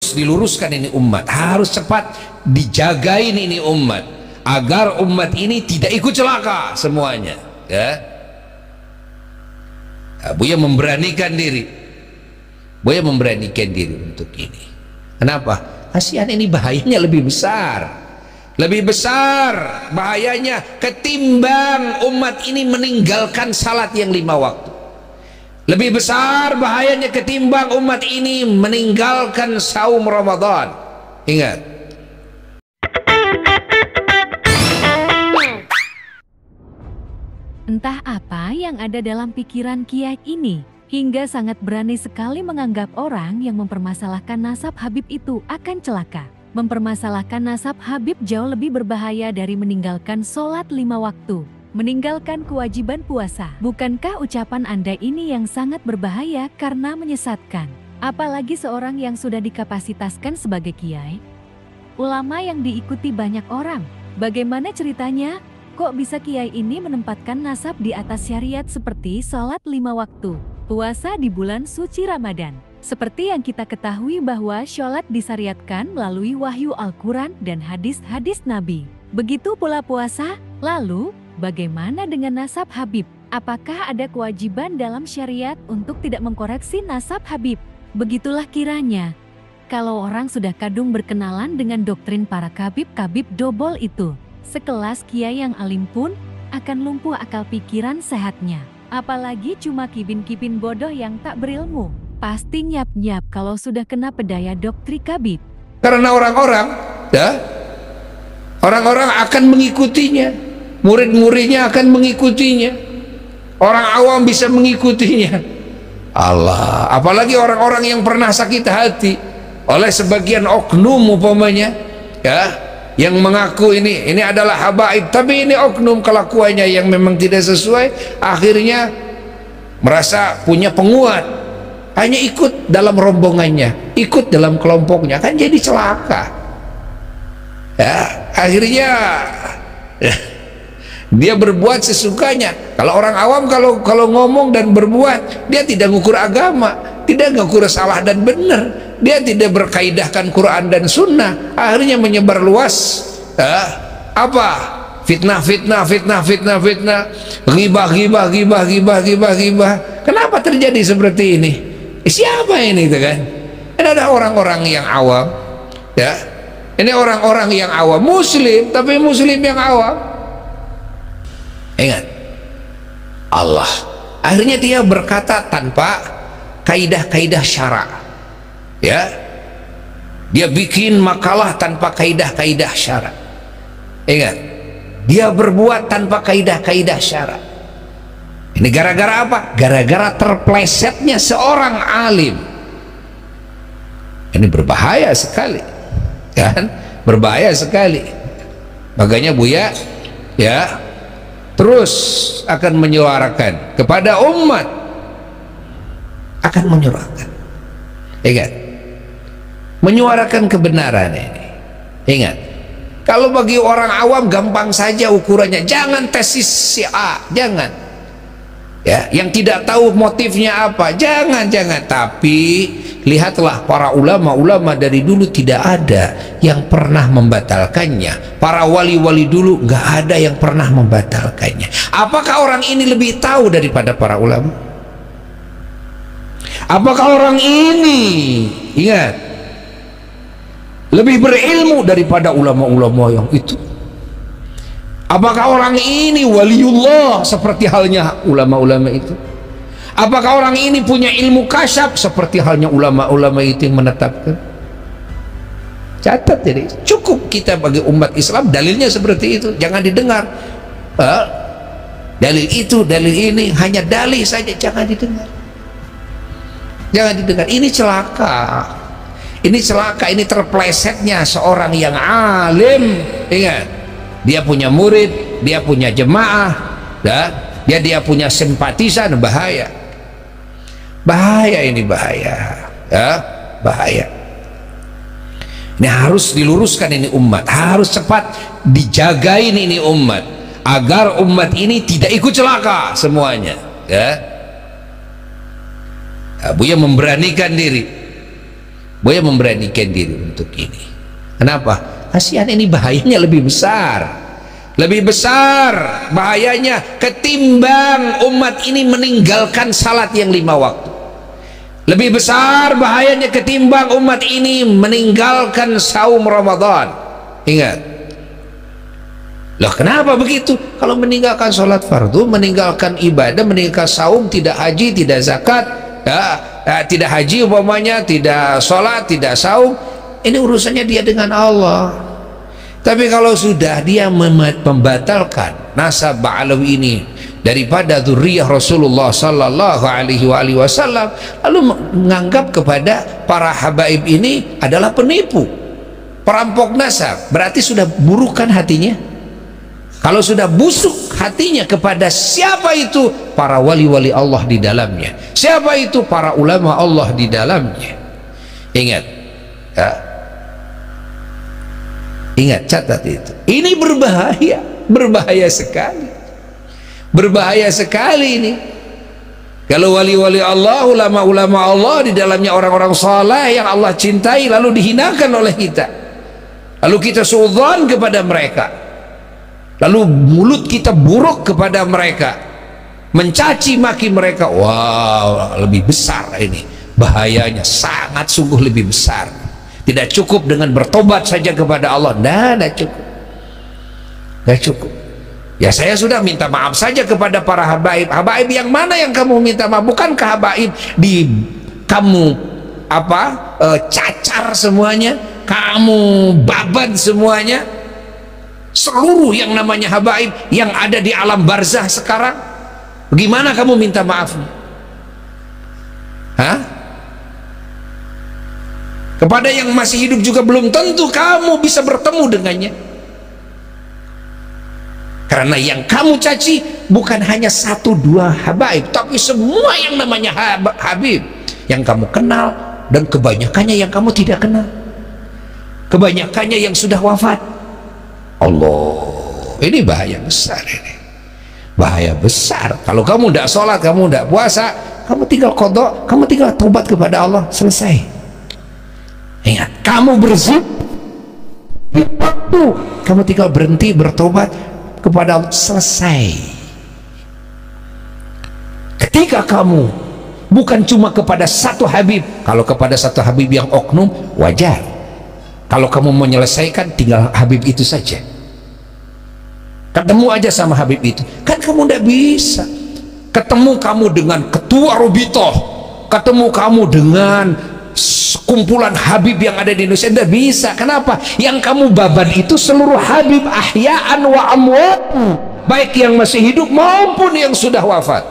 harus diluruskan ini umat, harus cepat dijagain ini umat, agar umat ini tidak ikut celaka semuanya, ya. Nah, Buya memberanikan diri, Buya memberanikan diri untuk ini. Kenapa? Kasihan, ini bahayanya lebih besar, lebih besar bahayanya ketimbang umat ini meninggalkan salat yang 5 waktu. Lebih besar bahayanya ketimbang umat ini meninggalkan saum Ramadan. Ingat. Entah apa yang ada dalam pikiran Kiai ini, hingga sangat berani sekali menganggap orang yang mempermasalahkan nasab Habib itu akan celaka. Mempermasalahkan nasab Habib jauh lebih berbahaya dari meninggalkan sholat 5 waktu. Meninggalkan kewajiban puasa. Bukankah ucapan Anda ini yang sangat berbahaya karena menyesatkan? Apalagi seorang yang sudah dikapasitaskan sebagai kiai, ulama yang diikuti banyak orang. Bagaimana ceritanya? Kok bisa kiai ini menempatkan nasab di atas syariat seperti sholat 5 waktu, puasa di bulan suci Ramadan? Seperti yang kita ketahui bahwa sholat disyariatkan melalui wahyu Al-Quran dan hadis-hadis Nabi. Begitu pula puasa. Lalu, bagaimana dengan nasab Habib? Apakah ada kewajiban dalam syariat untuk tidak mengkoreksi nasab Habib? Begitulah kiranya. Kalau orang sudah kadung berkenalan dengan doktrin para kabib-kabib dobol itu, sekelas kiai yang alim pun akan lumpuh akal pikiran sehatnya. Apalagi cuma kibin-kibin bodoh yang tak berilmu. Pasti nyap-nyap kalau sudah kena pedaya doktrin kabib. Karena orang-orang, ya, orang-orang akan mengikutinya, murid-muridnya akan mengikutinya, orang awam bisa mengikutinya. Allah, apalagi orang-orang yang pernah sakit hati oleh sebagian oknum umpamanya, ya, yang mengaku ini adalah habaib, tapi ini oknum, kelakuannya yang memang tidak sesuai, akhirnya merasa punya penguat, hanya ikut dalam rombongannya, ikut dalam kelompoknya, kan jadi celaka. Ya, akhirnya ya, dia berbuat sesukanya. Kalau orang awam kalau ngomong dan berbuat, dia tidak ngukur agama, tidak ngukur salah dan benar, dia tidak berkaidahkan Quran dan Sunnah, akhirnya menyebar luas apa fitnah, ghibah. Kenapa terjadi seperti ini? Siapa ini, itu kan? Ini ada orang-orang yang awam, ya. Ini orang-orang yang awam, muslim, tapi muslim yang awam. Ingat, Allah akhirnya dia berkata tanpa kaidah-kaidah syara, ya. Dia bikin makalah tanpa kaidah-kaidah syara. Ingat, dia berbuat tanpa kaidah-kaidah syara. Ini gara-gara apa? Gara-gara terplesetnya seorang alim. Ini berbahaya sekali, kan? Berbahaya sekali. Makanya Buya, ya, terus akan menyuarakan kepada umat, akan menyuarakan. Ingat, menyuarakan kebenaran ini. Ingat, kalau bagi orang awam gampang saja ukurannya, jangan tesis si A, jangan. Ya, yang tidak tahu motifnya apa, jangan. Tapi lihatlah para ulama dari dulu, tidak ada yang pernah membatalkannya. Para wali-wali dulu nggak ada yang pernah membatalkannya. Apakah orang ini lebih tahu daripada para ulama? Apakah orang ini, ingat, lebih berilmu daripada ulama-ulama yang itu? Apakah orang ini waliullah seperti halnya ulama-ulama itu? Apakah orang ini punya ilmu kasyaf seperti halnya ulama-ulama itu yang menetapkan? Catat, jadi cukup kita bagi umat Islam dalilnya seperti itu, jangan didengar. Dalil itu, dalil ini, hanya dalil saja, jangan didengar. Jangan didengar. Ini celaka. Ini celaka, ini terplesetnya seorang yang alim. Ingat, dia punya murid, dia punya jemaah, dia punya simpatisan. Bahaya, bahaya, ini bahaya, ya, bahaya. Ini harus diluruskan ini umat, harus cepat dijagain ini umat, agar umat ini tidak ikut celaka semuanya, ya. Buya memberanikan diri, Boleh memberanikan diri untuk ini. Kenapa? Kasihan, ini bahayanya lebih besar. Lebih besar bahayanya ketimbang umat ini meninggalkan salat yang 5 waktu. Lebih besar bahayanya ketimbang umat ini meninggalkan saum Ramadan. Ingat. Loh, kenapa begitu? Kalau meninggalkan sholat fardu, meninggalkan ibadah, meninggalkan saum, tidak haji, tidak zakat, tidak haji umpamanya, tidak sholat, tidak saum, ini urusannya dia dengan Allah. Tapi kalau sudah dia membatalkan nasab Ba'alawi ini daripada dzurriyyah Rasulullah sallallahu alaihi wasallam, lalu menganggap kepada para habaib ini adalah penipu, perampok nasab, berarti sudah buruk kan hatinya. Kalau sudah busuk hatinya kepada siapa itu? Para wali-wali Allah di dalamnya. Siapa itu? Para ulama Allah di dalamnya. Ingat ya. Ingat, catat itu. Ini berbahaya, berbahaya sekali. Berbahaya sekali ini. Kalau wali-wali Allah, ulama-ulama Allah di dalamnya orang-orang saleh yang Allah cintai lalu dihinakan oleh kita. Lalu kita suudzon kepada mereka. Lalu mulut kita buruk kepada mereka, mencaci maki mereka. Wow, lebih besar ini bahayanya, sangat sungguh lebih besar. Tidak cukup dengan bertobat saja kepada Allah. Tidak cukup, tidak cukup. Ya, saya sudah minta maaf saja kepada para habaib. Habaib yang mana yang kamu minta maaf? Bukankah habaib di kamu cacar semuanya, kamu babat semuanya? Seluruh yang namanya habaib yang ada di alam barzah sekarang, bagaimana kamu minta maafnya? Hah? Kepada yang masih hidup juga belum tentu kamu bisa bertemu dengannya. Karena yang kamu caci bukan hanya 1-2 habaib, tapi semua yang namanya habib yang kamu kenal, dan kebanyakannya yang kamu tidak kenal, kebanyakannya yang sudah wafat. Allah, ini bahaya besar ini. Bahaya besar. Kalau kamu tidak sholat, kamu tidak puasa, kamu tinggal qadha, kamu tinggal tobat kepada Allah, selesai. Ingat, kamu berzina di waktu, kamu tinggal berhenti bertobat kepada Allah, selesai. Ketika kamu bukan cuma kepada satu habib, kalau kepada satu habib yang oknum wajar. Kalau kamu menyelesaikan, tinggal habib itu saja, ketemu aja sama habib itu. Kan kamu tidak bisa ketemu kamu dengan ketua Robitoh, ketemu kamu dengan kumpulan habib yang ada di Indonesia, tidak bisa. Kenapa? Yang kamu babat itu seluruh habib ahya'an wa amwat, baik yang masih hidup maupun yang sudah wafat.